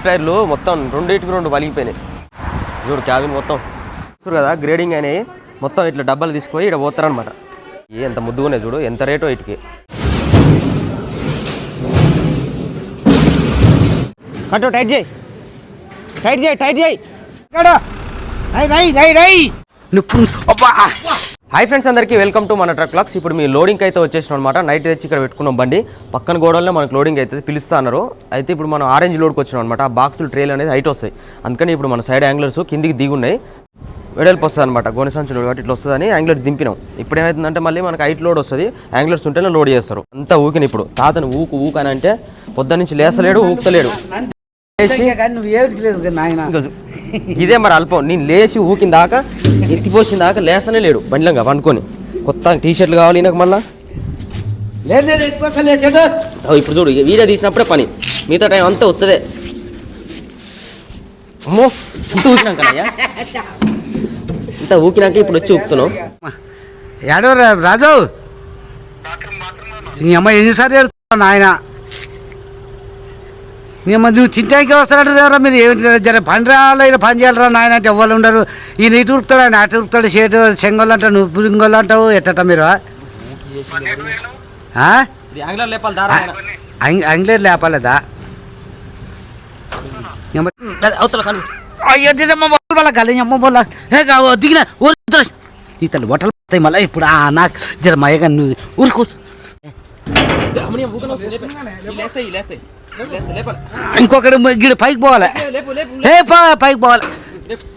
టైర్లు మొత్తం రెండింటికి రెండు వలిగిపోయినాయి. చూడు క్యాబిన్ మొత్తం చూడు కదా గ్రేడింగ్ అయినాయి. మొత్తం ఇట్లా డబ్బాలు తీసుకుపోయి ఇక్కడ పోతారనమాట. ఎంత ముద్దుగునే చూడు, ఎంత రేటో ఇటుకి. కట్టు టైట్ చేయి, టైట్ చేయి, టైట్ చేయి. హాయ్ ఫ్రెండ్స్, అందరికీ వెల్కమ్ టు మన ట్రక్ వ్లాగ్స్. ఇప్పుడు మీ లోడింగ్ అయితే వచ్చేసిన అనమాట. నైట్ తెచ్చి ఇక్కడ పెట్టుకున్నాం బండి. పక్కన గోడల్లో మనకు లోడింగ్ అయితే పిలుస్తా అన్నారు. అయితే ఇప్పుడు మనం ఆరెంజ్ లోడ్కి వచ్చినాం అనమాట. ఆ బాక్సులు ట్రైల్ అనేది హైట్ వస్తాయి. అందుకని ఇప్పుడు మన సైడ్ యాంగ్లర్స్ కిందికి దిగి ఉన్నాయి. వెడల్పు వస్తుంది అనమాట. గోనె సంచి లోడ్ కాబట్టి ఇట్లా వస్తుందని యాంగ్లర్స్ దింపినాం. ఇప్పుడు ఏమవుతుందంటే మళ్ళీ మనకు హైట్ లోడ్ వస్తుంది. యాంగ్లర్స్ ఉంటేనే లోడ్ చేస్తారు. అంతా ఊకిన ఇప్పుడు తాతను ఊకు అని అంటే పొద్దు నుంచి లేసలేడు, ఊకుతలేడు. ఇదే మరి అల్పం. నేను లేచి ఊకిన దాకా ఎత్తిపోసిన దాకా లేసనే లేడు. బండిలంగా వండుకొని కొత్త టీషర్ట్లు కావాలి నాకు మళ్ళా. ఇప్పుడు చూడు వీడియో తీసినప్పుడే పని, మిగతా టైం అంతా వస్తుందే. అమ్మో ఇంత ఊకినాకయ్యా, ఇంత ఊకినాక ఇప్పుడు వచ్చి ఊపుతున్నావు. ఏడో రాజు నీ అమ్మ ఎన్నిసార్లు ఏడుతున్నావు నాయన. నువ్వు చింతాకి వస్తారంటే ఎవరా మీరు ఏమిటి జర పని రావాలి, ఇలా పని చేయాలరా నాయన అంటే ఎవ్వరు ఉండరు. ఈయన ఇటు ఉరుకుతాడు, ఆయన అటు ఉరుకుతాడు. షేటు చెంగోళ్ళు అంటావు, నువ్వు పురింగోళ్ళు అంటావు. ఎట్టట మీరు ఆంగ్లేర్ లేపాలేదా? అయ్యో వాళ్ళ గల అమ్మ దిగిన ఇతను బట్టలు పోతాయి మళ్ళీ. ఇప్పుడు నాకు జర మయగా నువ్వు ఊరుకో. ఇంకొకటి గిడ పైకి పోవాలి, పైకి పోవాలి.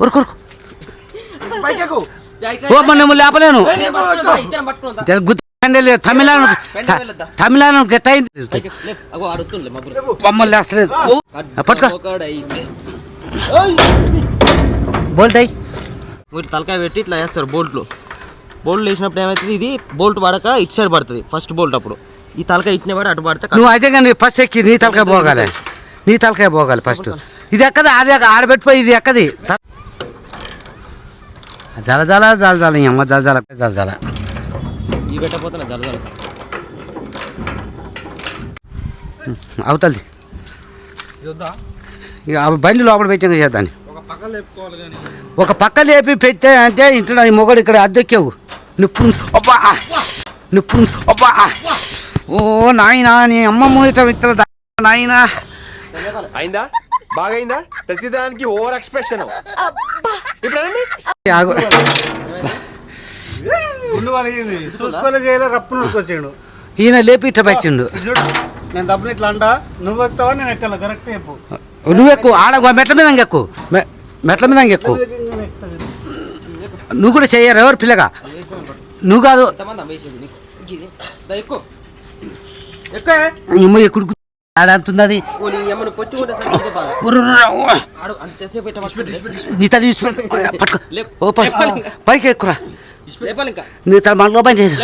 ఉరుకు నువ్వు లేపలేను. తమిళనాడు గట్ట మమ్మల్ని లేస్తలేదు. పట్టుకో బోల్ట్ అయ్యి వీటి తలకాయ పెట్టి ఇట్లా వేస్తారు. బోల్ట్లు వేసినప్పుడు ఏమవుతుంది, ఇది బోల్ట్ పడక ఇటు సైడ్ పడుతుంది ఫస్ట్ బోల్ట్. అప్పుడు ఈ తలకాయ ఇట్నే పడి అటు పడితే నువ్వు అయితే కానీ ఫస్ట్ ఎక్కి నీ తలకాయ పోగాలి ఫస్ట్. ఇది ఎక్కది, అది ఆడబెట్టిపోయి ఇది ఎక్కది. జల జల జల జల అమ్మ జల జల జల జల ఈ పెట్టకపోతే జల జల అవుతుంది. ఇక బండి లోపల పెట్టాక చేద్దాన్ని. ఒక పక్క లేపి పెట్టే అంటే ఇంట్లో ఈ మొగడు ఇక్కడ అద్దెక్కావు. నువ్వు ఓ నాయనా నీ అమ్మ మూత విత్తల నాయనా. అయిందా? బాగైందా? ప్రతిదానికి ఓవర్ ఎక్స్ప్రెషన్. ఈయన లేపి ఇట్లా పెట్టిండు. నేను తప్పని ఇట్లా అంటా, నువ్వు ఎక్కుతావా నేను ఎక్కాల? కరెక్ట్ చెప్పు. నువ్వు ఎక్కువ ఆడ మెట్ల మీద ఎక్కువ, మెట్ల మీద ఎక్కువ. నువ్వు కూడా చెయ్యరు ఎవరు పిల్లగా, నువ్వు కాదు. ఎక్కుడు ఆడుతుంది అది. పైకి ఎక్కురా నీ తన మనలో పని చేయదు.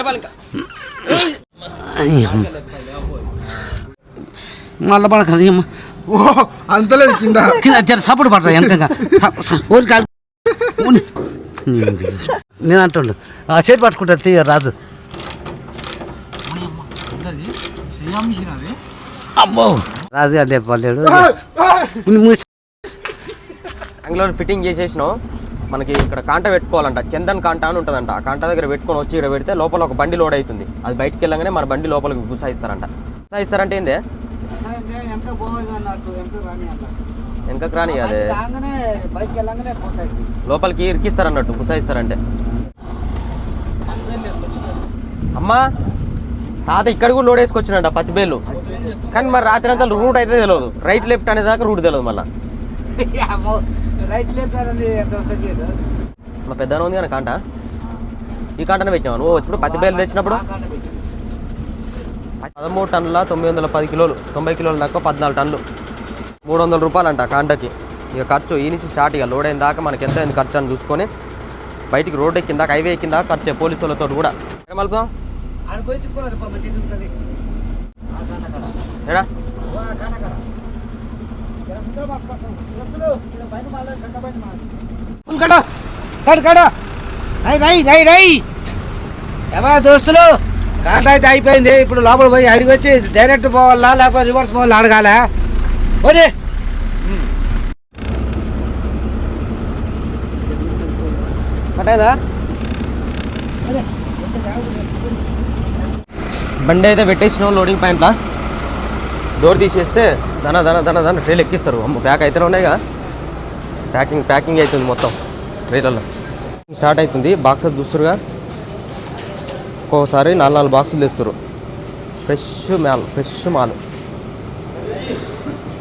మళ్ళీ పడక అంతలేదు కింద జర సపోర్ట్ పడతా వెనకంగా. నేను అంటుండు ఆ చేతి పట్టుకుంటా తీయ రాజు. అమ్మో రాజు అదే పర్లేడు. Angler fitting చేసేసినాం. మనకి ఇక్కడ కాంట పెట్టుకోవాలంట, చందన్ కాంట అని ఉంటుందంట. ఆ కాంట దగ్గర పెట్టుకొని వచ్చి ఇక్కడ పెడితే లోపల ఒక బండి లోడ్ అవుతుంది. అది బయటికి వెళ్ళగానే మన బండి లోపలికి గుసాయిస్తారంట. గుసాయిస్తారంటే ఏందే వెనకకు రాని అదే లోపలికి ఇరికిస్తారన్నట్టు గుసాయిస్తారంటే. అమ్మా తాత ఇక్కడ కూడా లోడ్ వేసుకొచ్చినట్ట పత్తిబేళ్ళు. కానీ మరి రాత్రి అంతా రూట్ అయితే తెలియదు, రైట్ లెఫ్ట్ అనేదాకా రూట్ తెలియదు. మళ్ళీ మా పెద్దనే ఉంది కానీ కాంట, ఈ కాంటనే పెట్టినావు నువ్వు. ఇప్పుడు పత్తిబేళ్ళు తెచ్చినప్పుడు 13 టన్నుల 910 కిలోలు, 90 కిలోల దాకా 14 టన్నులు, 300 రూపాయలు అంట కాంటకి. ఇక ఖర్చు ఈ నుంచి స్టార్ట్. ఇక లోడ్ అయిన దాకా మనకి ఎంత అయింది ఖర్చు అని చూసుకొని బయటికి రోడ్ ఎక్కిందాక హైవే ఎక్కిందాక ఖర్చే పోలీసు వాళ్ళతో కూడా. మలుపుదాం ఏడా ఎవరా దోస్తులు కాంట అయితే అయిపోయింది. ఇప్పుడు లోపల పోయి అడిగి వచ్చి డైరెక్ట్ పోవాలా లేకపోతే రివర్స్ పోవాలా అడగాల. పోనీ స్టార్ట్ అయ్యదా బండి అయితే పెట్టేసినాం లోడింగ్ పాయింట్లో. డోర్ తీసేస్తే దన ట్రైలు ఎక్కిస్తారు. అమ్మ ప్యాక్ అయితేనే ఉన్నాయిగా, ప్యాకింగ్ అవుతుంది మొత్తం ట్రైలలో. స్టార్ట్ అవుతుంది. బాక్సెస్ చూస్తురుగా, ఒక్కోసారి 4 బాక్సులు తెస్తారు. Fresh mall.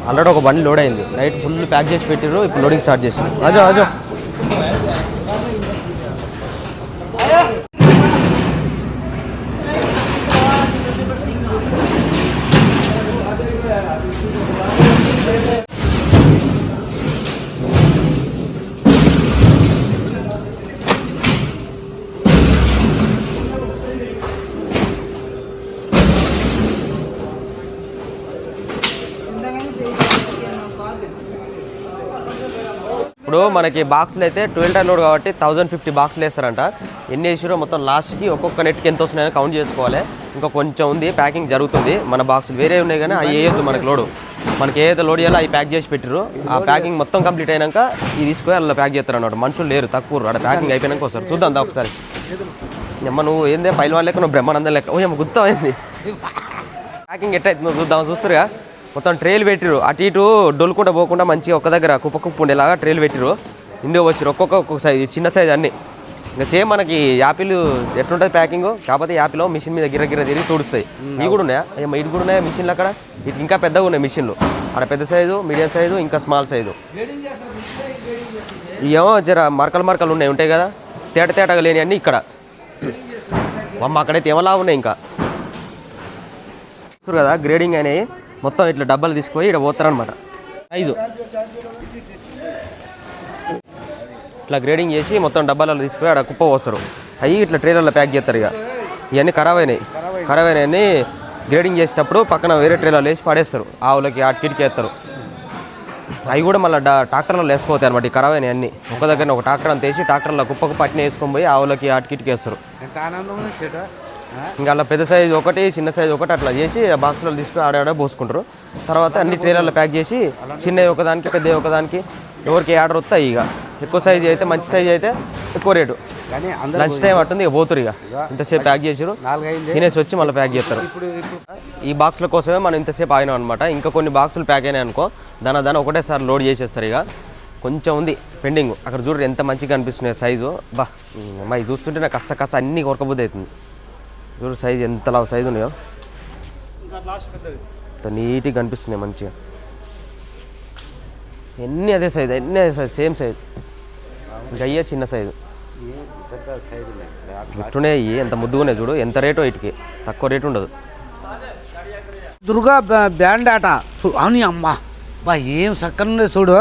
ఆల్రెడీ ఒక బండి లోడ్ అయింది. నైట్ ఫుల్ ప్యాక్ చేసి పెట్టారు. ఇప్పుడు లోడింగ్ స్టార్ట్ చేస్తారు. రాజో ఇప్పుడు మనకి బాక్సులు అయితే 12 టన్ లోడ్ కాబట్టి 1050 బాక్సులు వేస్తారంట. ఎన్ని వేసారో మొత్తం లాస్ట్కి ఒక్కొక్క నెట్కి ఎంత వస్తున్నాయో కౌంట్ చేసుకోవాలి. ఇంకా కొంచెం ఉంది, ప్యాకింగ్ జరుగుతుంది. మన బాక్సులు వేరే ఉన్నాయి కానీ అవి వేయద్దు మనకు లోడు. మనకి ఏదైతే లోడ్ చేయాలో అవి ప్యాక్ చేసి పెట్టారు. ఆ ప్యాకింగ్ మొత్తం కంప్లీట్ అయినాక ఇది తీసుకొని అలా ప్యాక్ చేస్తారు అన్నమాట. మనుషులు లేరు, తక్కువ. అక్కడ ప్యాకింగ్ అయిపోయినాక వస్తారు. చూద్దాం ఒకసారి. అమ్మ నువ్వు ఏందే పైలవాన్ లెక్క, నువ్వు బ్రహ్మానందం లెక్క. ఓ అమ్మ గుర్తమైంది. ప్యాకింగ్ ఎట్టయితుందో చూద్దాం. చూస్తారుగా మొత్తం ట్రైలు పెట్టిరు. అటు ఇటు డొల్లుకుంటా పోకుండా మంచిగా ఒక దగ్గర కుప్ప ఉండేలాగా ట్రైలు పెట్టిరు. ఇండియో వచ్చారు ఒక్కొక్క సైజ్, చిన్న సైజ్ అన్నీ. ఇంకా సేమ్ మనకి యాపిల్ ఎట్లుంటుంది ప్యాకింగ్, కాకపోతే యాపిల్ మిషన్ మీద గిర్ర తిరిగి తుడుస్తాయి. ఇవి కూడా ఉన్నాయా? ఇటు కూడా ఉన్నాయా మిషన్లు? అక్కడ ఇటు ఇంకా పెద్దగా ఉన్నాయి మిషన్లు. అక్కడ పెద్ద సైజు, మీడియం సైజు, ఇంకా స్మాల్ సైజు. ఇవేమో జర మరకలు ఉంటాయి కదా, తేటగా లేని అన్నీ ఇక్కడ. అమ్మ అక్కడైతే ఏమలా ఉన్నాయి ఇంకా. చూస్తారు కదా గ్రేడింగ్ అయినాయి. మొత్తం ఇట్లా డబ్బాలు తీసుకొని ఇక్కడ పోతారనమాట. సైజు ఇట్లా గ్రేడింగ్ చేసి మొత్తం డబ్బాలలో తీసుకొని అక్కడ కుప్ప పోస్తారు. అవి ఇట్లా ట్రైలర్లో ప్యాక్ చేస్తారు. ఇక ఇవన్నీ ఖరాబ్ అయినాయని గ్రేడింగ్ చేసేటప్పుడు పక్కన వేరే ట్రైలర్లో వేసి పడేస్తారు. ఆవులకి కిటికీ వేస్తారు. అవి కూడా మళ్ళీ ట్రాక్టర్లో వేసుకోతాయి అనమాట. ఈ ఖరాబ్ అయినాయి అన్నీ ఒక దగ్గర ఒక ట్రాక్టర్ అంత వేసి ట్రాక్టర్లో కుప్పకు పట్టిన వేసుకొని పోయి ఆవులకి కిటికీ వేస్తారు. ఇంకా అలా పెద్ద సైజు ఒకటి, చిన్న సైజు ఒకటి అట్లా చేసి బాక్స్లో తీసుకుని ఆడ పోసుకుంటారు. తర్వాత అన్ని ట్రైలర్లో ప్యాక్ చేసి చిన్నవి ఒకదానికి, పెద్దవి ఒకదానికి, ఎవరికి ఆర్డర్ వస్తాయి. ఇక ఎక్కువ సైజు అయితే, మంచి సైజు అయితే ఎక్కువ రేటు. Lunch time అట్టుంది. ఇక పోతురు. ఇక ఇంతసేపు ప్యాక్ చేసారు, తినేసి వచ్చి మళ్ళీ ప్యాక్ చేస్తారు. ఈ బాక్సుల కోసమే మనం ఇంతసేపు ఆగినాం అనమాట. ఇంకా కొన్ని బాక్సులు ప్యాక్ అయినాయి అనుకో, దాని ఒకటేసారి లోడ్ చేసేస్తారు. ఇక కొంచెం ఉంది పెండింగ్. అక్కడ చూడరు ఎంత మంచిగా కనిపిస్తున్నాయి సైజు. బా అమ్మాయి చూస్తుంటే నాకు కస్స అన్నీ కొరకబుద్ధి అవుతుంది. చూడు సైజు ఎంతలా సైజు ఉన్నాయో, అంత నీట్గా కనిపిస్తున్నాయి మంచిగా. అన్నీ అదే సైజు, సేమ్ సైజు. ఇంకా అయ్యే చిన్న సైజు. ఇట్టునే ఎంత ముద్దుగా ఉన్నాయి చూడు. ఎంత రేటో వీటికి, తక్కువ రేటు ఉండదు. దుర్గా బ్యాండ్ ఆట అని అమ్మ బా ఏం చక్కగా ఉన్నాయి చూడు.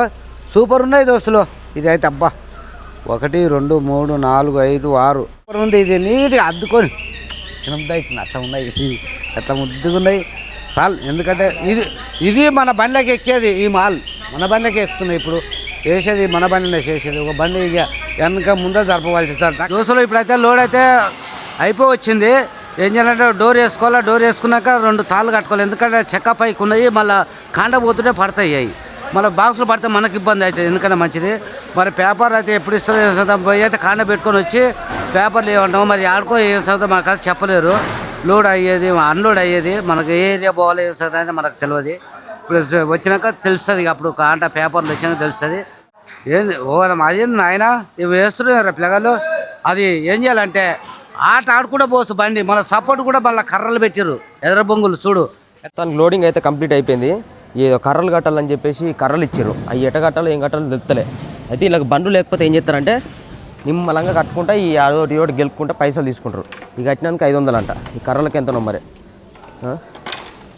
సూపర్ ఉన్నాయి దోస్తులు. ఇది అయితే అబ్బా 1 2 3 4 5 6 సూపర్ ఉంది. ఇది నీట్గా అద్దుకొని అవుతుంది. అట్లా ఉన్నాయి, అట్లా ముద్దుగా ఉన్నాయి చాలు. ఎందుకంటే ఇది మన బండిలోకి ఎక్కేది. ఈ మాల్ మన బండిలోకి ఎక్కుతున్నాయి. ఇప్పుడు వేసేది మన బండిలో చేసేది. ఒక బండి ఇక వెనక ముందే జరపవలసి వస్తారు. దోశలు ఇప్పుడైతే లోడ్ అయితే అయిపోయి వచ్చింది. ఏం చేయాలంటే డోర్ వేసుకోవాలి. డోర్ వేసుకున్నాక 2 తాళ్ళు కట్టుకోవాలి. ఎందుకంటే చెక్క పైకి ఉన్నాయి, మళ్ళీ కాండపోతుంటే పడతాయి. అవి మళ్ళీ బాక్సులు పడితే మనకు ఇబ్బంది అవుతుంది. ఎందుకంటే మంచిది. మరి పేపర్ అయితే ఎప్పుడు ఇస్తారో పోయి అయితే కాండ పెట్టుకొని వచ్చి పేపర్లు ఏమంటాము మరి ఆడుకో ఏం చదువుతా మాకు అది చెప్పలేరు. లోడ్ అయ్యేది, అన్లోడ్ అయ్యేది, మనకు ఏ ఏరియా పోవాలి ఏం చదువుతా అయితే మనకు తెలియదు. ఇప్పుడు వచ్చినాక తెలుస్తుంది. అప్పుడు కాంట పేపర్లు వచ్చినాక తెలుస్తుంది. ఏంది అదేంది నాయన ఇవి వేస్తున్నారు పిల్లగాళ్ళు. అది ఏం చేయాలంటే ఆట ఆడుకుంటూ పోవచ్చు బండి. మన సపోర్ట్ కూడా మళ్ళీ కర్రలు పెట్టారు, ఎర్ర బొంగులు చూడు. తనకి లోడింగ్ అయితే కంప్లీట్ అయిపోయింది. ఏదో కర్రలు కట్టాలని చెప్పేసి కర్రలు ఇచ్చారు. అవి ఎట కట్టాలో ఏం కట్టాలో తెలుస్తలే. అయితే ఇలా బండ్లు లేకపోతే ఏం చేస్తారంటే నిమ్మలంగా కట్టుకుంటా ఈ అదోటి గెలుపుకుంటా పైసలు తీసుకుంటారు. ఇక కట్టినందుకు 500 అంట. ఈ కర్రలకి ఎంతనో మరి.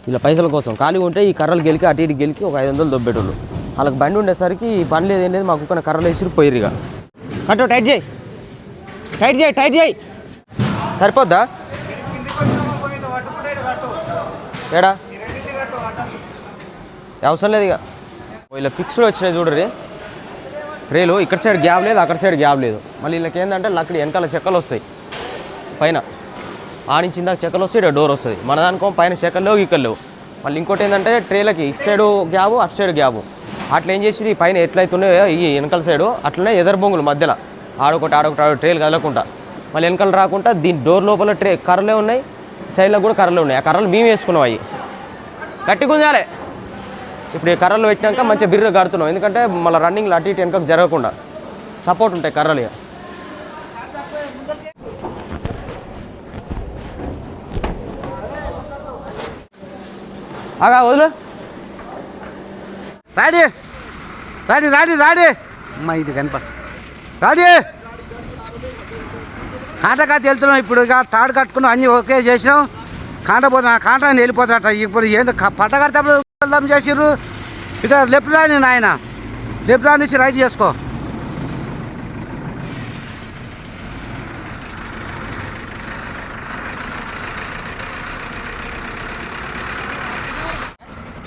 ఇలా పైసల కోసం ఖాళీ ఉంటే ఈ కర్రలు గెలికి అటు ఇటు గెలికి ఒక 500 దొబ్బేటోళ్ళు. వాళ్ళకి బండి ఉండేసరికి పని లేదు ఏం లేదు. మాకు ఒక కర్రలు వేసి పోయిరు. ఇక కట్టు టైట్ చేయి సరిపోద్దా? ఏడా అవసరం లేదు. ఇక ఇలా ఫిక్స్డ్ వచ్చినాయి చూడరి రేలు. ఇక్కడ సైడ్ గ్యాప్ లేదు, అక్కడ సైడ్ గ్యాప్ లేదు. మళ్ళీ వీళ్ళకి ఏంటంటే లక్కడి వెనకాల చెక్కలు వస్తాయి. పైన ఆడించిన దాకా చెక్కలు వస్తాయి, ఇక్కడ డోర్ వస్తుంది. మన దానికో పైన చెక్కలు లేవు, ఇక్కడ లేవు. మళ్ళీ ఇంకోటి ఏంటంటే ట్రేలకి ఇటు సైడు గ్యాబు, అటు సైడ్ గ్యాబు. అట్లా ఏం చేసి పైన ఎట్లయితున్నాయో ఈ వెనకాల సైడు అట్లనే ఎదర్ బొంగులు మధ్యలో ఆడొకటి ట్రేలు కదలకుండా మళ్ళీ వెనకాల రాకుండా దీని డోర్ లోపల కర్రలే ఉన్నాయి, సైడ్లో కూడా కర్రలే ఉన్నాయి. ఆ కర్రలు మేము వేసుకున్నాం, అవి గట్టి గుంజాలి. ఇప్పుడు ఈ కర్రలు పెట్టినాక మంచిగా బిర్ర కడుతున్నాం, ఎందుకంటే మళ్ళీ రన్నింగ్లో అటు ఇటు వెనకకు జరగకుండా సపోర్ట్ ఉంటాయి కర్రలు. ఇక వదులు రాడి రాడి రాడి రాడి అమ్మా, ఇది కనప రాడి కాటకాత వెళ్తున్నాం. ఇప్పుడు ఇక తాడు కట్టుకున్నాం, అన్నీ ఓకే చేసినాం. కాంట పోతా కాంటాన్ని వెళ్ళిపోతాట. ఇప్పుడు ఏందో పట్ట కడతాప్పుడు చేసిర్రు. ఇక లెఫ్ట్ రాని నాయన, లెఫ్ట్ రాని నుంచి రైట్ చేసుకో.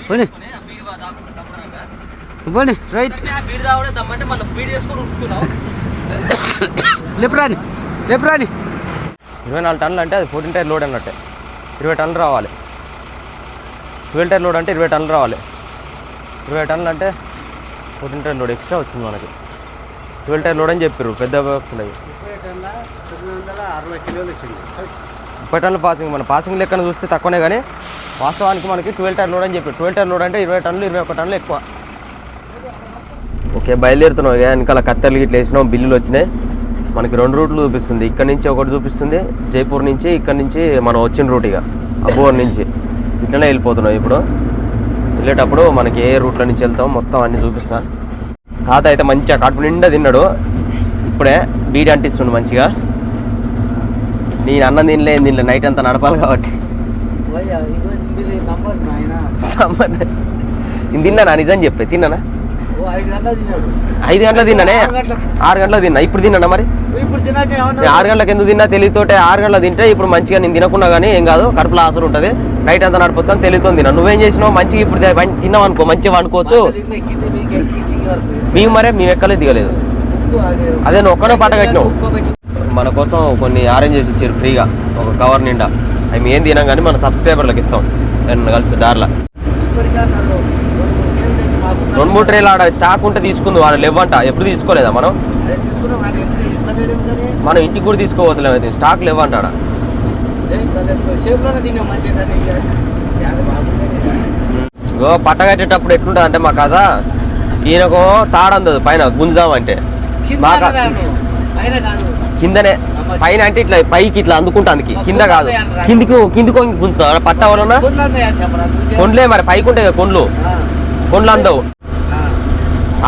పోనీ పోనీ రైట్, లెఫ్ట్ రాని, లెఫ్ట్ రాని. 24 టన్నులు అంటే అది 14 టైర్ లోడ్ అన్నట్టే. 20 టన్నులు రావాలి. 12 టైర్ లోడ్ అంటే 20 టన్నులు రావాలి. 20 టన్నులు అంటే 14 టైర్ లోడ్ ఎక్స్ట్రా వచ్చింది మనకి. 12 టైర్ లోడ్ అని చెప్పారు పెద్ద బాక్స్ ఉన్నాయి. 960 కిలోలు వచ్చింది. 30 టన్నుల పాసింగ్, మన పాసింగ్ లెక్కన చూస్తే తక్కువనే, కానీ వాస్తవానికి మనకి 12 టైర్ లోడ్ అని చెప్పారు. 12 టైర్ లోడ్ అంటే 20 టన్నులు 21 టన్నులు ఎక్కువ. ఓకే, బయలుదేరుతున్నాం. వెనకాల కత్తెరలు ఇట్లా వేసినాం, బిల్లులు వచ్చినాయి. మనకి 2 రూట్లు చూపిస్తుంది. ఇక్కడ నుంచి ఒకటి చూపిస్తుంది, జైపూర్ నుంచి. ఇక్కడ నుంచి మనం వచ్చిన రూట్ ఇక అబ్బోర్ నుంచి ఇట్లనే వెళ్ళిపోతున్నాం. ఇప్పుడు వెళ్ళేటప్పుడు మనకి ఏ రూట్ల నుంచి వెళ్తాం మొత్తం అన్నీ చూపిస్తాను. తాత అయితే మంచిగా కడుపు నిండా తిన్నాడు. ఇప్పుడే బీడి అంటిస్తుండు మంచిగా. నేను అన్నం తినలే నైట్ అంతా నడపాలి కాబట్టి నేను తిన్నానా? నిజం చెప్పే తిన్నానా? 5 గంటలకు తిన్నానే. 6 గంటలకు తిన్నా. ఇప్పుడు తిన్నానా? మరి 6 గంటలకు ఎందుకు తిన్నా తెలియతోటే. 6 గంటలకు తింటే ఇప్పుడు మంచిగా నేను తినకున్నా కానీ ఏం కాదు, కడుపులో ఆసరు ఉంటుంది. నైట్ అంతా నడపచ్చు అని తెలియతో తిన్నా. నువ్వేం చేసినావు? మంచిగా ఇప్పుడు తిన్నావు అనుకో, మంచిగా వండుకోవచ్చు. మేము మేము ఎక్కలేదు, దిగలేదు. అదే నువ్వు ఒక్కడే పట్ట కట్టినావు. మన కోసం కొన్ని ఆరెంజెస్ ఇచ్చారు ఫ్రీగా, ఒక కవర్ నిండా. అవి ఏం తినాం కానీ మన సబ్స్క్రైబర్లకు ఇస్తాం కలిసి దారిలో. 2-3 ట్రేలు ఆడ స్టాక్ ఉంటే తీసుకుంది, వాళ్ళు లేవంట. ఎప్పుడు తీసుకోలేదా మనం? మనం ఇంటికి కూడా తీసుకోవట్లేము, అయితే స్టాక్ లేవంట ఆడ. పట్ట కట్టేటప్పుడు ఎట్లుంటుంది అంటే మా కథ, ఈయనకు తాడందదు పైన గుంజామంటే, మాకు కిందనే. పైన అంటే ఇట్లా పైకి ఇట్లా అందుకుంటానికి, కింద కాదు. కిందికి గుంజుతా పట్ట వలన కొండ్లే. మరి పైకి ఉంటాయి కదా కొండ్లు అందవు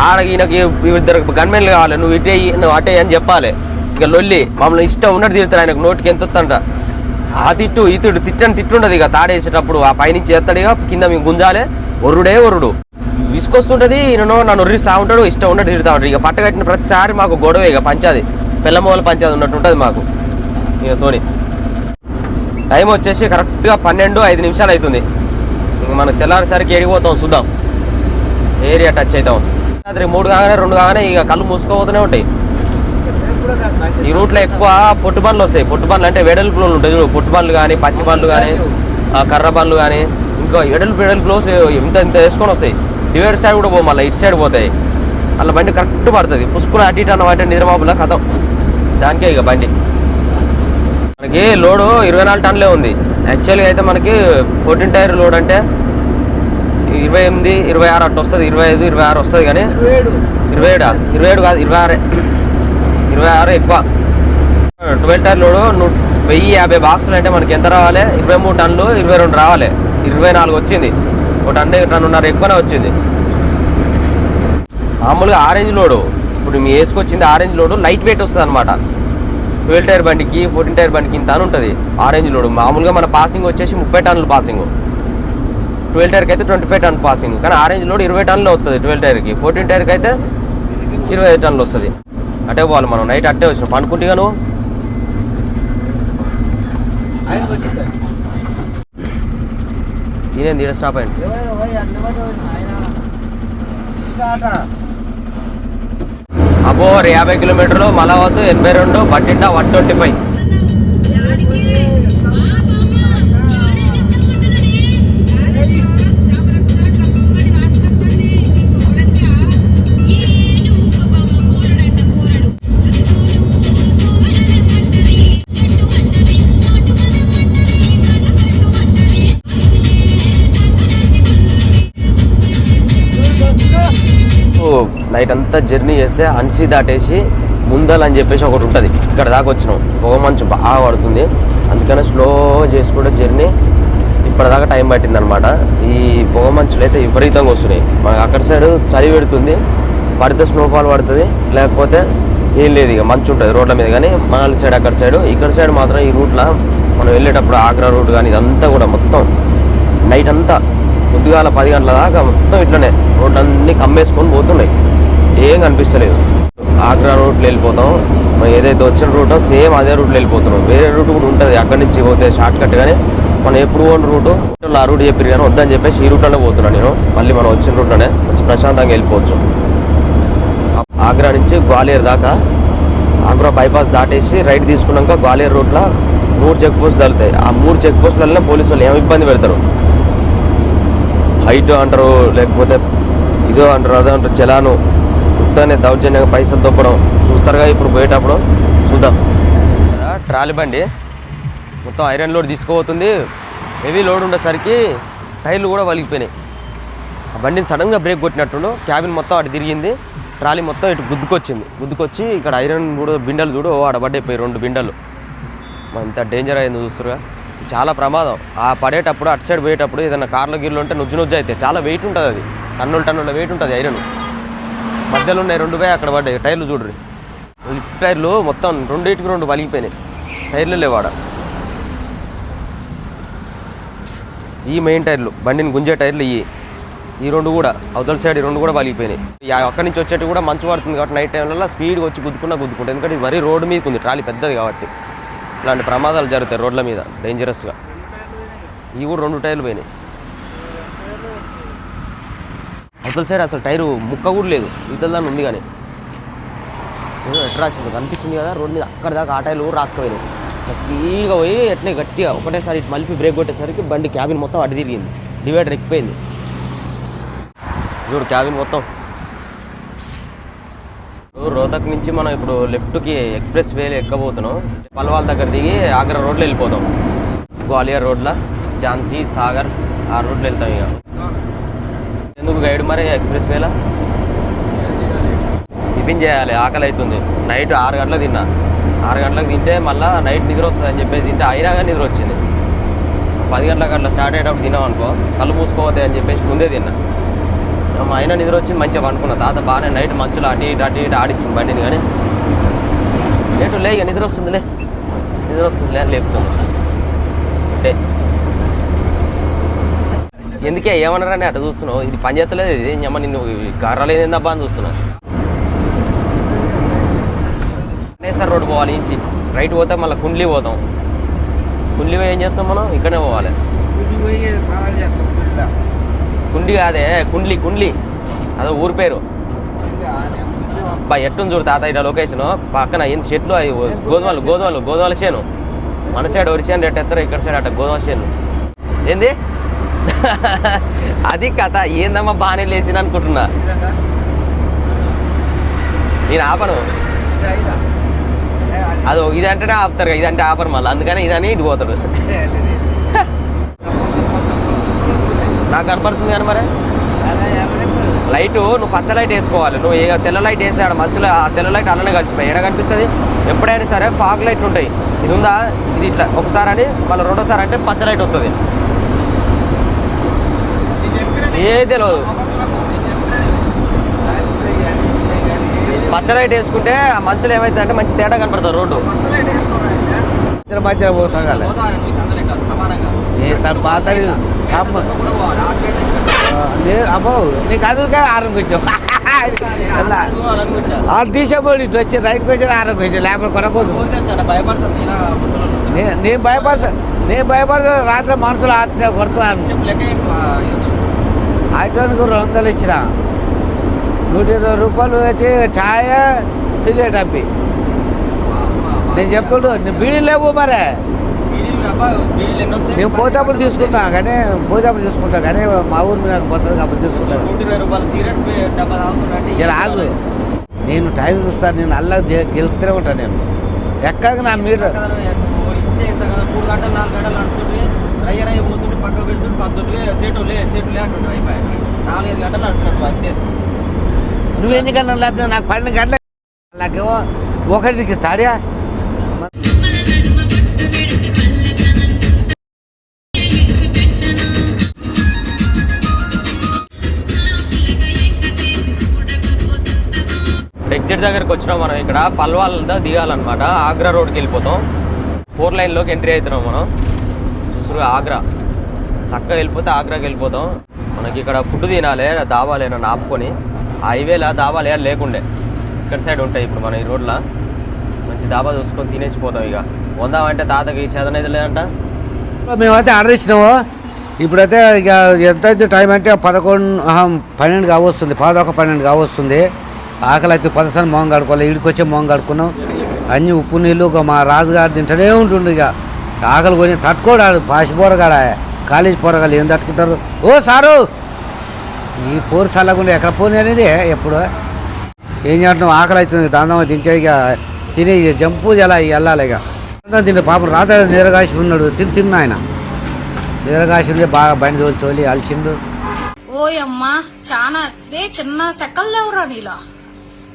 ఆడ. ఈయనకి ఇద్దరు గన్మెన్లు కావాలి, నువ్వు ఇటే నువ్వు అటే అని చెప్పాలి. ఇక లొల్లి మమ్మల్ని ఇష్టం ఉన్నట్టు తిడతారు. ఆయనకు నోటికి ఎంత వస్తుందంట. ఆ తిట్టు ఈ తిట్టుండదు. ఇక తాడేసేటప్పుడు ఆ పైనుంచి ఎత్తాడు, ఇక కింద మేము గుంజాలి. ఒరుడు విసుకొస్తుంటది. ఈయనను నన్ను ఒర్రిస్తా ఉంటాడు, ఇష్టం ఉన్నట్టు తిడతా ఉంటాడు. ఇక పట్ట కట్టిన ప్రతిసారి మాకు గొడవ, ఇక పంచాది పిల్లమూల పంచాది ఉన్నట్టు ఉంటుంది మాకు ఈయనతోని. టైం వచ్చేసి కరెక్ట్గా 12:05 అవుతుంది. ఇంక మనకు తెల్లారిసరికి ఎడిగిపోతాం చూద్దాం, ఏరియా టచ్ అవుతాం. రాత్రి 3 కాగానే 2 కాగానే ఇక కళ్ళు మూసుకోపోతూనే ఉంటాయి. ఈ రూట్లో ఎక్కువ పొట్టు బండ్లు వస్తాయి. పొట్టు బండ్లు అంటే వెడల్పులు ఉంటాయి చూడు, పొట్టు బండ్లు కానీ పచ్చి బండ్లు కానీ కర్ర బండ్లు కానీ ఇంకా వెడల్పులో ఇంత వేసుకొని వస్తాయి. డివైడర్ సైడ్ కూడా మళ్ళీ ఇటు సైడ్ పోతాయి. అలా బండి కరెక్ట్ పడుతుంది. పుసుకుని అటు ఇటు అన్నమాట నిద్రమాపుల కథం. దానికే ఇక బండి మనకి లోడు 24 టన్నులే ఉంది. యాక్చువల్గా అయితే మనకి 14 టైర్ లోడ్ అంటే 28, 26 అట్టు వస్తుంది. 25, 26 వస్తుంది. కానీ 27 కాదు 26 ఎక్కువ. 12 టైర్ లోడు 1050 బాక్సులు అంటే మనకి ఎంత రావాలి? 23 టన్నులు 22 రావాలి. 24 వచ్చింది. ఒక టన్నున్నర ఎక్కువనే వచ్చింది. మామూలుగా ఆరెంజ్ లోడు ఇప్పుడు మీ వేసుకొచ్చింది. ఆరెంజ్ లోడు లైట్ వెయిట్ వస్తుంది అనమాట. 12 టైర్ బండికి 14 టైర్ బండికి ఇంత అని ఉంటుంది ఆరెంజ్ లోడు. మామూలుగా మన పాసింగ్ వచ్చేసి 30 టన్నులు పాసింగ్. 12 టైర్కి అయితే 25 టన్నులు పాసింగ్. కానీ ఆరెంజ్ లోడ్ 20 టన్నులు వస్తుంది 12 టైర్కి. 14 టైర్కి అయితే 25 టన్నులు వస్తుంది. అటే పోవాలి మనం. నైట్ అట్టే వచ్చినాం పనుకుంటే నువ్వు. ఈయన తీడ స్టాప్ అయ్యండి. అబోర్ 50 కిలోమీటర్లు, మలవద్దు 82, బట్టిండా 125. నైట్ అంతా జర్నీ చేస్తే అన్సీ దాటేసి ముందల్ అని చెప్పేసి ఒకటి ఉంటుంది, ఇక్కడ దాకా వచ్చినాం. పొగ మంచు బాగా పడుతుంది, అందుకనే స్లో చేసుకుంటే జర్నీ ఇప్పటిదాకా టైం పట్టింది అనమాట. ఈ పొగ మంచులు అయితే విపరీతంగా వస్తున్నాయి. మనకు అక్కడ సైడ్ చలి పెడుతుంది, పడితే స్నోఫాల్ పడుతుంది, లేకపోతే ఏం లేదు, ఇక మంచు ఉంటుంది రోడ్ల మీద. కానీ మన సైడ్ అక్కడ సైడ్, ఇక్కడ సైడ్ మాత్రం ఈ రూట్లో మనం వెళ్ళేటప్పుడు ఆగ్రా రూట్ కానీ ఇదంతా కూడా మొత్తం నైట్ అంతా పొద్దుగాల 10 గంటల దాకా మొత్తం ఇట్లనే రోడ్లన్నీ కమ్మేసుకొని పోతున్నాయి, ఏం కనిపిస్తలేదు. ఆగ్రా రూట్లో వెళ్ళిపోతాం, మనం ఏదైతే వచ్చిన రూటో సేమ్ అదే రూట్లో వెళ్ళిపోతున్నాం. వేరే రూట్ కూడా ఉంటుంది అక్కడి నుంచి పోతే షార్ట్ కట్, కానీ మనం ఎప్పుడు పోయిన రూటు ఆ రూట్ చెప్పారు కానీ వద్దని చెప్పేసి ఈ రూట్లోనే పోతున్నాను నేను. మళ్ళీ మనం వచ్చిన రూట్లోనే కొంచెం ప్రశాంతంగా వెళ్ళిపోవచ్చు. ఆగ్రా నుంచి గ్వాలియర్ దాకా ఆగ్రా బైపాస్ దాటేసి రైట్ తీసుకున్నాక గ్వాలియర్ రూట్లో 3 చెక్ పోస్ట్ తగులుతాయి. ఆ 3 చెక్ పోస్టులలో పోలీసు వాళ్ళు ఏమి ఇబ్బంది పెడతారు, హైట్ అంటారు, లేకపోతే ఇదో అంటారు, అదో అంటారు, చలాను ఉత్తనే దౌర్జన్యంగా పైసలు తొప్పడం చూస్తారుగా. ఇప్పుడు పోయేటప్పుడు చూద్దాం. ట్రాలీ బండి మొత్తం ఐరన్ లోడ్ తీసుకుపోతుంది, హెవీ లోడ్ ఉండేసరికి టైర్లు కూడా వలిగిపోయినాయి. ఆ బండిని సడన్గా బ్రేక్ కొట్టినట్టు క్యాబిన్ మొత్తం అటు తిరిగింది, ట్రాలీ మొత్తం ఇటు గుద్దుకొచ్చి ఇక్కడ ఐరన్ కూడా బిండలు చూడు ఆడ పడ్డైపోయి 2 బిండలు. ఇంత డేంజర్ అయింది చూస్తురుగా, చాలా ప్రమాదం. ఆ పడేటప్పుడు అటు సైడ్ పోయేటప్పుడు ఏదైనా కార్లో గిర్లు ఉంటే నుజ్జు అయితే చాలా వెయిట్ ఉంటుంది, అది టన్నుల వెయిట్ ఉంటుంది ఐరన్. మధ్యలో ఉన్నాయి 2 పోయి అక్కడ పడ్డాయి. టైర్లు చూడ్రి, లిఫ్ట్ టైర్లు మొత్తం 2 వలిగిపోయినాయి, టైర్లు లేవాడ. ఈ మెయిన్ టైర్లు బండిని గుంజే టైర్లు ఈ 2 కూడా అవతల సైడ్ 2 కూడా వలిగిపోయినాయి. అక్కడి నుంచి వచ్చేటి కూడా మంచు పడుతుంది కాబట్టి నైట్ టైంలో స్పీడ్గా వచ్చి గుద్దుకుంటుంది, ఎందుకంటే ఇది మరీ రోడ్డు మీదకి ఉంది, ట్రాలీ పెద్దది కాబట్టి ఇట్లాంటి ప్రమాదాలు జరుగుతాయి రోడ్ల మీద డేంజరస్గా. ఇవి కూడా 2 టైర్లు పోయినాయి. అవతల సైడ్ అసలు టైరు ముక్క కూడా లేదు, ఇతల దాన్ని ఉంది కానీ ఎట్లా రాసింది కనిపిస్తుంది కదా రోడ్ మీద, అక్కడ దాకా ఆ టైర్లు కూడా రాసుకుపోయినాయి. స్పీడ్గా పోయి ఎట్నే గట్టిగా ఒకటేసారి ఇటు మలిపి బ్రేక్ కొట్టేసరికి బండి క్యాబిన్ మొత్తం అడ్డు తిరిగింది, డివైడర్ ఎక్కిపోయింది చూడు క్యాబిన్ మొత్తం. రోహతక్ నుంచి మనం ఇప్పుడు లెఫ్ట్కి ఎక్స్ప్రెస్ వేలో ఎక్కబోతున్నాం. పల్వాల్ దగ్గర దిగి ఆగ్రా రోడ్లో వెళ్ళిపోతాం. గ్వాలియర్ రోడ్లో ఝాన్సీ సాగర్ ఆ రోడ్లో వెళ్తాం. ఇక ఎందుకు గైడ్ మరి ఎక్స్ప్రెస్ వేలో టిఫిన్ చేయాలి, ఆకలి అవుతుంది. నైట్ 6 గంటలకు తిన్నా, 6 గంటలకు తింటే మళ్ళీ నైట్ నిద్ర వస్తుంది అని చెప్పేసి తింటే అయినా కానీ నిద్ర వచ్చింది. 10 గంటలకు అట్లా స్టార్ట్ అయ్యేటప్పుడు తిన్నాం అనుకో కళ్ళు మూసుకోవద్దు అని చెప్పేసి ముందే తిన్నా. అయినా నిద్ర వచ్చింది, మంచిగా పండుకున్నా. తాత బాగానే నైట్ మంచులో అటు ఇటు ఆడించింది బండిని. కానీ లేటు లే, ఇక నిద్ర వస్తుందిలే అని లేపుతుంది. అంటే ఎందుకే ఏమన్నారని అట్లా చూస్తున్నావు, ఇది పని చేస్తలేదు, ఇది ఏమన్నా నిన్ను కర్రలేదు ఏందబ్బా అని చూస్తున్నావు. నేసర్ రోడ్డు పోవాలి, ఇంచి రైట్ పోతే మళ్ళీ కుండ్లీ పోతాం. కుండ్లీ పోయి ఏం చేస్తాం మనం, ఇక్కడనే పోవాలి. కుండి కాదే, కుండ్లీ అదో ఊరి పేరు. బా ఎట్టుంది చూడు తాత ఇక్కడ లొకేషన్ పక్కన ఏంది చెట్లు, అవి గోధుమల చేను. మన సైడ్ వరి చేను రేట్ ఎత్తారు, ఇక్కడ సైడ్ అట్ట గోధుమ చేను. ఏంది అది కథ ఏందమ్మా, బాగానే లేచిన అనుకుంటున్నా. నేను ఆపను, అది ఇది అంటేనే ఆపుతారు, ఇదంటే ఆపరు మళ్ళీ, అందుకని ఇదని ఇది పోతాడు. నాకు కనపడుతుంది కానీ మరి లైటు నువ్వు పచ్చ లైట్ వేసుకోవాలి. నువ్వు తెల్ల లైట్ వేసాడు మధ్యలో, ఆ తెల్ల లైట్ అన్ననే కలిసిపోయి ఎక్కడ కనిపిస్తుంది. ఎప్పుడైనా సరే ఫాగ్ లైట్లు ఉంటాయి, ఇది ఉందా, ఇది ఇట్లా ఒకసారి అని మళ్ళీ రెండోసారి అంటే పచ్చ లైట్ వస్తుంది. ఏది తెలియదు, పచ్చ లైట్ వేసుకుంటే ఆ మంచులో ఏమైతుంది అంటే మంచి తేడా కనపడుతుంది రోడ్డు. మధ్యలో పోతా అబ్బో నీకు అదురుగా ఆరోగ్యం డిసెంబర్ ఇటు వచ్చి రైట్కి వచ్చి ఆరోగ్యం లేకపోతే కొనకూడదు. నేను భయపడతా రాత్రి మనుషులు ఆత్మ కొడతాను. ఆటోనికి 200 ఇచ్చిన 120 రూపాయలు పెట్టి ఛాయ సిగరెట్ అప్పి. నేను చెప్పుడు నేను బీడీలు లేవు మరి, నేను పోతేప్పుడు తీసుకుంటా కానీ మా ఊరు మీద పోతుంది అప్పుడు తీసుకుంటా. ఆగు, నేను టైం చూస్తాను, నేను అల్లా గెలుపుతూనే ఉంటాను. నేను ఎక్కడికి నా మీటర్ 3 గంటలు 4 గంటలు నడుపుతుంటే పోతుంటే పక్క పెడుతుంటే పద్దుంటే సెటు లేకుండా అయిపోయాయి. 4-5 గంటలు నడుపుతున్నట్టు అంతే. నువ్వెందుకన్నా లేకపోతే నాకు 12 గంటల నాకేమో ఒకటికి ఇస్తాడా ఎగ్జిట్ దగ్గరికి వచ్చినాం మనం. ఇక్కడ పల్వాల్తో దిగాలన్నమాట. ఆగ్రా రోడ్కి వెళ్ళిపోతాం. 4 లైన్లోకి ఎంట్రీ అవుతున్నాం మనం. చూసురు ఆగ్రా చక్కగా వెళ్ళిపోతే ఆగ్రాకి వెళ్ళిపోతాం. మనకి ఇక్కడ ఫుడ్ తినాలి, దాబాలు ఏమన్నా ఆపుకొని. హైవేలా దాబాలు ఏమైనా లేకుండే, ఇక్కడ సైడ్ ఉంటాయి. ఇప్పుడు మన ఈ రోడ్లో మంచి దాబా చూసుకొని తినేసిపోతాం. ఇక వందామంటే తాతకి చేదనైతే లేదంట. మేమైతే ఆర్డర్ ఇచ్చినాము. ఇప్పుడైతే ఇక ఎంతైతే టైం అంటే 12 కావస్తుంది, 12 కావస్తుంది. ఆకలి అయితే 10 సార్లు మొహం కడుకోవాలి. ఇడికి వచ్చే మొహం కడుక్కున్నాం. అన్ని ఉప్పు నీళ్ళు మా రాజుగారు తింటూనే ఉంటుండు. ఇక ఆకలి కొని తట్టుకోడాడు. పాసి పోరగాడ కాలేజీ పోరగాళ్ళు ఏం తట్టుకుంటారు. ఓ సారు ఈ పోరు చల్లకుండా ఎక్కడ పోనీ అనేది ఎప్పుడు ఏం చేస్తున్నాం. ఆకలి అవుతుంది, దాంతో తింటే ఇక తిని జంపు ఎలా వెళ్ళాలి. ఇక తింటే పాపం రాత నీరగాసి ఉన్నాడు. తిన్న ఆయన నీరగాసి బాగా బండి తోలి అలిసిండు. ఓయమ్మా చాలా రే చిన్న సెకల్ లేవురా నీలో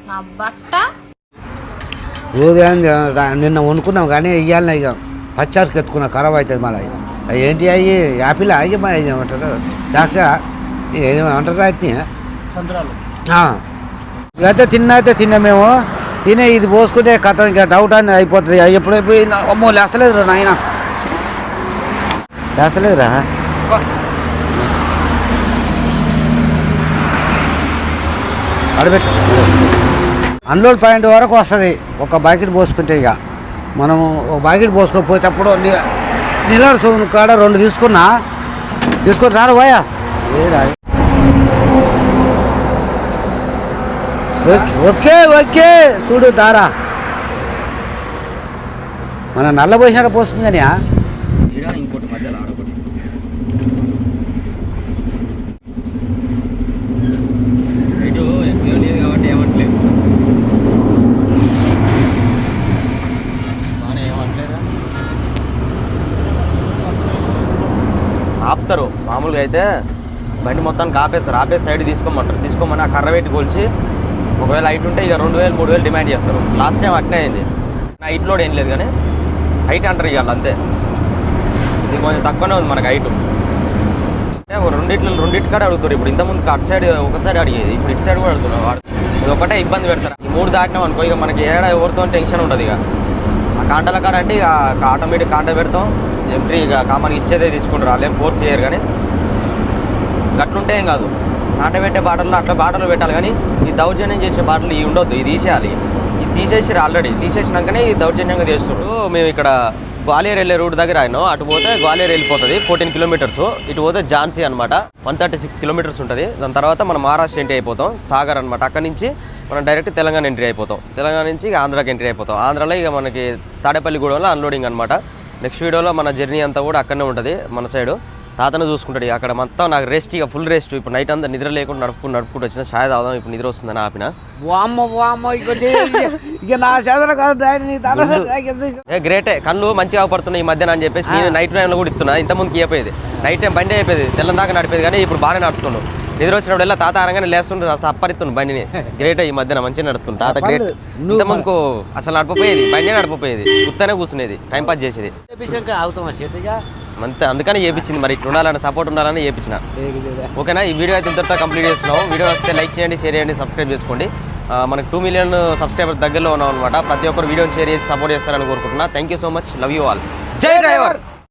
నా బట్ట ఉదయం నిన్న వండుకున్నాం కానీ ఇవ్వాలి. ఇక పచ్చారికి ఎత్తుకున్నా ఖరాబ్ అవుతుంది. మళ్ళీ ఏంటి అయ్యి యాపిల్ అయ్యి మరి ఏమంటారు దాక్ష ఏమంటారు వాటిని సంత్రాలు. ఇప్పుడైతే తిన్నా మేము. తినే ఇది పోసుకుంటే కథ ఇంకా డౌట్ అని అయిపోతుంది. ఎప్పుడైపోయి అమ్మో లేస్తలేదురా నాయన, లేస్తలేదురా. అడబెట్టు అన్లోడ్ పాయింట్ వరకు వస్తుంది ఒక బకెట్ పోసుకుంటే. ఇక మనము ఒక బకెట్ పోసుకుపోయేటప్పుడు నిలబడి సోను కాడ 2 తీసుకొని రాను పోయా. ఓకే చూడు దారా మన నల్ల పోసినాక పోస్తుంది కానీ ఇంకోటి మధ్యలో ఆడొకటి రైటు ఎక్కువ లేదు కాబట్టి ఏమట్లేదు. బాగానే ఏమట్లేదా ఆపుతారు. మామూలుగా అయితే బండి మొత్తానికి ఆపేస్తారు. ఆపేసి సైడ్ తీసుకోమని ఆ కర్ర పెట్టి కొలిచి ఒకవేళ హైట్ ఉంటే ఇక 2000 3000 డిమాండ్ చేస్తారు. లాస్ట్ టైం అట్నే అయింది. హైట్ లోడ్ ఏం లేదు కానీ హైట్ అంటారు ఇవాళ అంతే. ఇది కొంచెం తక్కువనే ఉంది మనకి హైట్. రెండింటికాడ అడుగుతారు. ఇప్పుడు ఇంతకుముందు అటు సైడ్ ఒక సైడ్ అడిగేది, ఇప్పుడు ఇటు సైడ్ కూడా అడుగుతున్నారు. వాడు ఇది ఒకటే ఇబ్బంది పెడతారు. ఈ 3 దాటినాం అనుకో ఇక మనకి ఎవరితో టెన్షన్ ఉంటుంది. ఇక ఆ కాంటాల కాడ అంటే ఇక ఆటోమేటిక్ కాంటా పెడతాం. ఎంట్రీ ఇక కామన్గా ఇచ్చేదే తీసుకుంటారు. వాళ్ళు ఏం ఫోర్స్ చేయరు. కానీ గట్లుంటే ఏం కాదు. కాంట పెట్టే బాటల్లో అట్లా బాటలు పెట్టాలి. కానీ ఈ దౌర్జన్యం చేసే బాటలు ఇవి ఉండొద్దు. ఇది తీసేయాలి. ఇది తీసేసారు ఆల్రెడీ. తీసేసినాకనే ఈ దౌర్జన్యంగా చేస్తున్నారు. మేము ఇక్కడ గ్వాలియర్ వెళ్ళే రూట్ దగ్గర అయినాం. అటు పోతే గ్వాలియర్ వెళ్ళిపోతుంది 14 కిలోమీటర్స్. ఇటు పోతే ఝాన్సీ అనమాట 136 కిలోమీటర్స్ ఉంటుంది. దాని తర్వాత మనం మహారాష్ట్ర ఎంట్రీ అయిపోతాం. సాగర్ అనమాట. అక్కడి నుంచి మనం డైరెక్ట్ తెలంగాణ ఎంట్రీ అయిపోతాం. తెలంగాణ నుంచి ఇక ఆంధ్రాకి ఎంట్రీ అయిపోతాం. ఆంధ్రాలో ఇక మనకి తాడేపల్లిగూడెంలో అన్లోడింగ్ అనమాట. నెక్స్ట్ వీడియోలో మన జర్నీ అంతా కూడా అక్కడనే ఉంటుంది. మన సైడు తాతను చూసుకుంటాడు. అక్కడ మొత్తం నాకు రెస్ట్, ఇక ఫుల్ రెస్ట్. ఇప్పుడు నైట్ అంతా నిద్ర లేకుండా నడుపుకుంటూ వచ్చిన ఛాయ్ తాగుదాం. ఇప్పుడు నిద్ర వస్తుందని ఆపిన. ఇక నా చేతన కాదు. గ్రేటే. కళ్ళు మంచిగా పడుతున్నాయి ఈ మధ్యన అని చెప్పేసి నేను నైట్ టైంలో కూడా ఇస్తున్నా. ఇంతకుముందుకి అయిపోయేది నైట్ టైం బండి అయిపోయేది, తెల్లం దాకా నడిపేది. కానీ ఇప్పుడు బాగానే నడుపుతున్నాను. నిద్ర వచ్చినప్పుడు ఎలా తాత అనగానే లేస్తుండ్రు అప్పరిస్తున్నాను బండిని. గ్రేట్. ఈ మధ్యన మంచిగా నడుపుతుంది తాత. గ్రేట్. ఇంతకుముందుకు అసలు నడిపోయేది, బండి నడిపోయేది, గుత్తనే కూర్చునేది, టైంపాస్ చేసేది. అంతే. అందుకని చేయించింది. మరి ఇట్లా ఉండాలని, సపోర్ట్ ఉండాలని చేయించిన. ఓకేనా? ఈ వీడియో అయితే ఇంతటితో కంప్లీట్ చేస్తున్నాం. వీడియో వస్తే లైక్ చేయండి, షేర్ చేయండి, సబ్స్క్రైబ్ చేసుకోండి. మనకు 2 మిలియన్ సబ్స్క్రైబర్ దగ్గరలో ఉన్నాం అనమాట. ప్రతి ఒక్కరు వీడియోని షేర్ చేసి సపోర్ట్ చేస్తారని కోరుకుంటున్నా. Thank you so much. Love you all. జై డ్రైవర్.